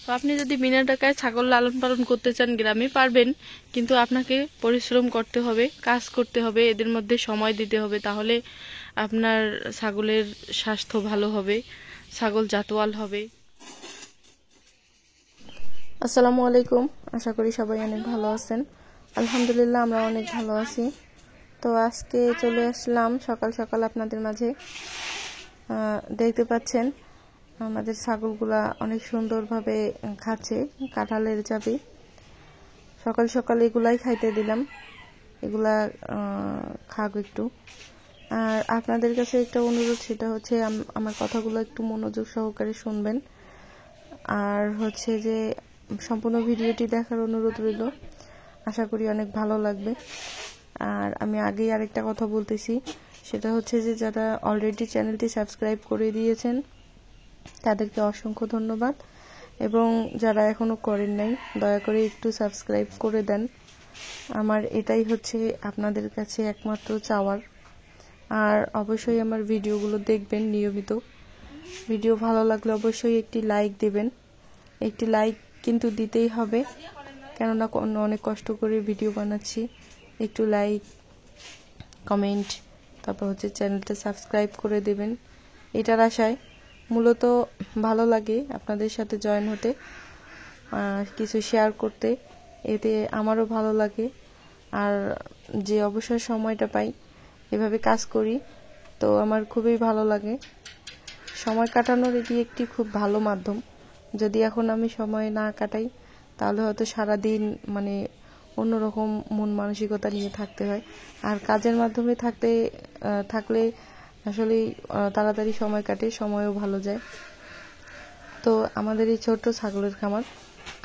তো আপনি যদি বিনা টাকায় ছাগল লালন পালন করতে চান গ্রামে পারবেন, কিন্তু আপনাকে পরিশ্রম করতে হবে, কাজ করতে হবে, এদের মধ্যে সময় দিতে হবে, তাহলে আপনার ছাগলের স্বাস্থ্য ভালো হবে, ছাগল জাতওয়াল হবে। আসসালামু আলাইকুম, আশা করি সবাই অনেক ভালো আছেন। আলহামদুলিল্লাহ আমরা অনেক ভালো আছি। তো আজকে চলে আসলাম সকাল সকাল আপনাদের মাঝে। দেখতে পাচ্ছেন আমাদের ছাগলগুলা অনেক সুন্দরভাবে খাচ্ছে কাঁঠালের চাবি। সকাল সকাল এগুলাই খাইতে দিলাম, এগুলা খাক একটু। আর আপনাদের কাছে একটা অনুরোধ, সেটা হচ্ছে আমার কথাগুলো একটু মনোযোগ সহকারে শুনবেন। আর হচ্ছে যে সম্পূর্ণ ভিডিওটি দেখার অনুরোধ রইল, আশা করি অনেক ভালো লাগবে। আর আমি আগেই আরেকটা কথা বলতেছি, সেটা হচ্ছে যে যারা অলরেডি চ্যানেলটি সাবস্ক্রাইব করে দিয়েছেন তাদেরকে অসংখ্য ধন্যবাদ, এবং যারা এখনো করেন নাই দয়া করে একটু সাবস্ক্রাইব করে দেন। আমার এটাই হচ্ছে আপনাদের কাছে একমাত্র চাওয়ার। আর অবশ্যই আমার ভিডিওগুলো দেখবেন নিয়মিত। ভিডিও ভালো লাগলে অবশ্যই একটি লাইক দেবেন, একটি লাইক কিন্তু দিতেই হবে, কেননা অনেক কষ্ট করে ভিডিও বানাচ্ছি। একটু লাইক, কমেন্ট, তারপর হচ্ছে চ্যানেলটা সাবস্ক্রাইব করে দেবেন, এটার আশায়। মূলত ভালো লাগে আপনাদের সাথে জয়েন হতে, কিছু শেয়ার করতে, এতে আমারও ভালো লাগে। আর যে অবসর সময়টা পাই এভাবে কাজ করি, তো আমার খুবই ভালো লাগে। সময় কাটানোর এটি একটি খুব ভালো মাধ্যম। যদি এখন আমি সময় না কাটাই তাহলে হয়তো সারাদিন অন্যরকম মন মানসিকতা নিয়ে থাকতে হয়। আর কাজের মাধ্যমে থাকলে আসলে তাড়াতাড়ি সময় কাটে, সময়ও ভালো যায়। তো আমাদের এই ছোট্ট ছাগলের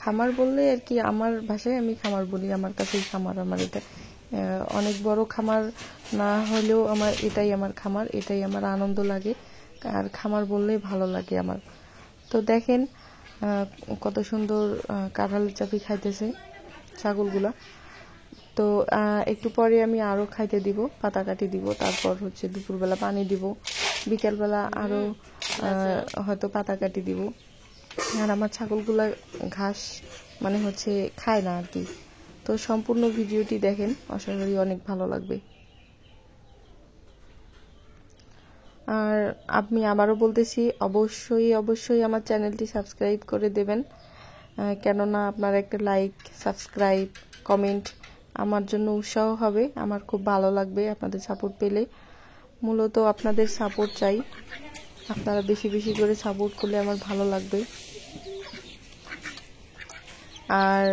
খামার বললে আর কি, আমার ভাষায় আমি খামার বলি, আমার কাছেই খামার। আমার এটা অনেক বড় খামার না হলেও এটাই আমার খামার, এটাই আমার আনন্দ লাগে। আর খামার বললেই ভালো লাগে আমার। তো দেখেন কত সুন্দর কাঁঠালের চাবি খাইতেছে ছাগলগুলা। তো একটু পরে আমি আরো খাইতে দিব, পাতা কাটি দিব, তারপর হচ্ছে দুপুরবেলা পানি দিব, বিকেলবেলা আরো হয়তো পাতা কাটি দিব। আর আমার ছাগলগুলা ঘাস খায় না আর কি। তো সম্পূর্ণ ভিডিওটি দেখেন, আশা করি অনেক ভালো লাগবে। আর আমি আবারও বলতেছি, অবশ্যই আমার চ্যানেলটি সাবস্ক্রাইব করে দেবেন, কেননা আপনার একটা লাইক, সাবস্ক্রাইব, কমেন্ট আমার জন্য উৎসাহ হবে, আমার খুব ভালো লাগবে আপনাদের সাপোর্ট পেলে। মূলত আপনাদের সাপোর্ট চাই, আপনারা বেশি বেশি করে সাপোর্ট করলে আমার ভালো লাগবে। আর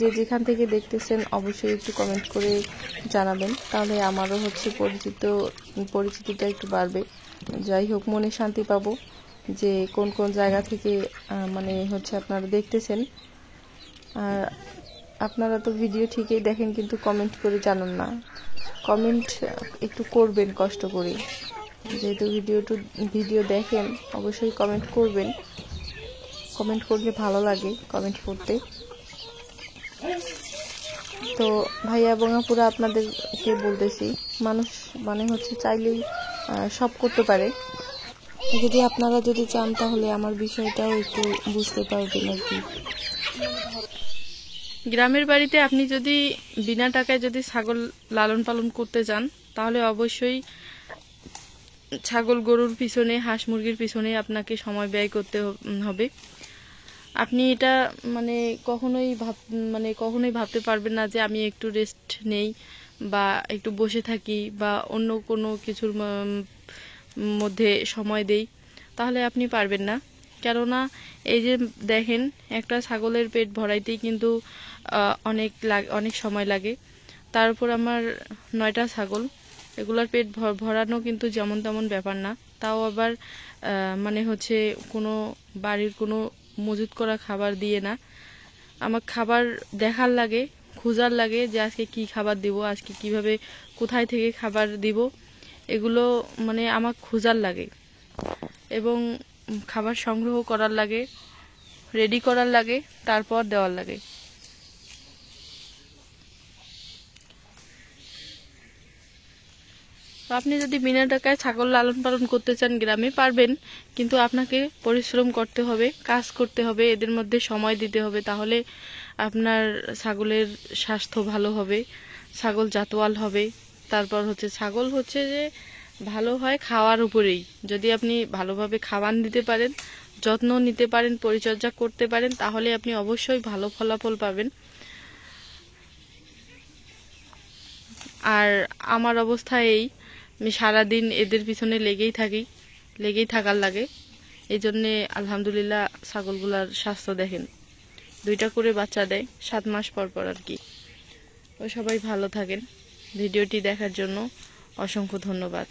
যে যেখান থেকে দেখতেছেন অবশ্যই একটু কমেন্ট করে জানাবেন, তাহলে আমারও পরিচিতিটা একটু বাড়বে। যাই হোক, মনে শান্তি পাবো যে কোন কোন জায়গা থেকে আপনারা দেখতেছেন। আর আপনারা তো ভিডিও ঠিকই দেখেন, কিন্তু কমেন্ট করে জানান না। কমেন্ট একটু করবেন কষ্ট করে, যেহেতু ভিডিও দেখেন অবশ্যই কমেন্ট করবেন। কমেন্ট করলে ভালো লাগে কমেন্ট করতে। তো ভাইয়া এবং আপুরা, আপনাদেরকে বলতেছি, মানুষ চাইলেই সব করতে পারে। যদি আপনারা চান তাহলে আমার বিষয়টাও একটু বুঝতে পারবেন আর কি। গ্রামের বাড়িতে আপনি যদি বিনা টাকায় ছাগল লালন পালন করতে চান, তাহলে অবশ্যই ছাগল গরুর পিছনে, হাঁস মুরগির পিছনে আপনাকে সময় ব্যয় করতে হবে। আপনি এটা কখনোই ভাবতে পারবেন না যে আমি একটু রেস্ট নেই বা একটু বসে থাকি বা অন্য কোনো কিছুর মধ্যে সময় দেই, তাহলে আপনি পারবেন না। কেননা এই যে দেখেন, একটা ছাগলের পেট ভরাইতেই কিন্তু অনেক সময় লাগে। তার উপর আমার 9টা ছাগল, এগুলার পেট ভরানো কিন্তু যেমন তেমন ব্যাপার না। তাও আবার কোনো বাড়ির কোনো মজুত করা খাবার দিয়ে না, আমার খাবার দেখার লাগে, খোঁজার লাগে যে আজকে কি খাবার দিব, আজকে কিভাবে কোথায় থেকে খাবার দিব, এগুলো আমার খোঁজার লাগে এবং খাবার সংগ্রহ করার লাগে, রেডি করার লাগে, তারপর দেওয়ার লাগে। তো আপনি যদি বিনা টাকায় ছাগল লালন পালন করতে চান গ্রামে পারবেন, কিন্তু আপনাকে পরিশ্রম করতে হবে, কাজ করতে হবে, এদের মধ্যে সময় দিতে হবে, তাহলে আপনার ছাগলের স্বাস্থ্য ভালো হবে, ছাগল জাতওয়াল হবে। তারপর হচ্ছে ছাগল হচ্ছে যে ভালো হয় খাওয়ার উপরেই। যদি আপনি ভালোভাবে খাওয়ান দিতে পারেন, যত্ন নিতে পারেন, পরিচর্যা করতে পারেন, তাহলে আপনি অবশ্যই ভালো ফলাফল পাবেন। আর আমার অবস্থা এই, আমি সারাদিন এদের পিছনে লেগেই থাকার লাগে। এই জন্যে আলহামদুলিল্লাহ ছাগলগুলার স্বাস্থ্য দেখেন, 2টা করে বাচ্চা দেয় 7 মাস পর পর আর কি। তো সবাই ভালো থাকেন। ভিডিওটি দেখার জন্য অসংখ্য ধন্যবাদ।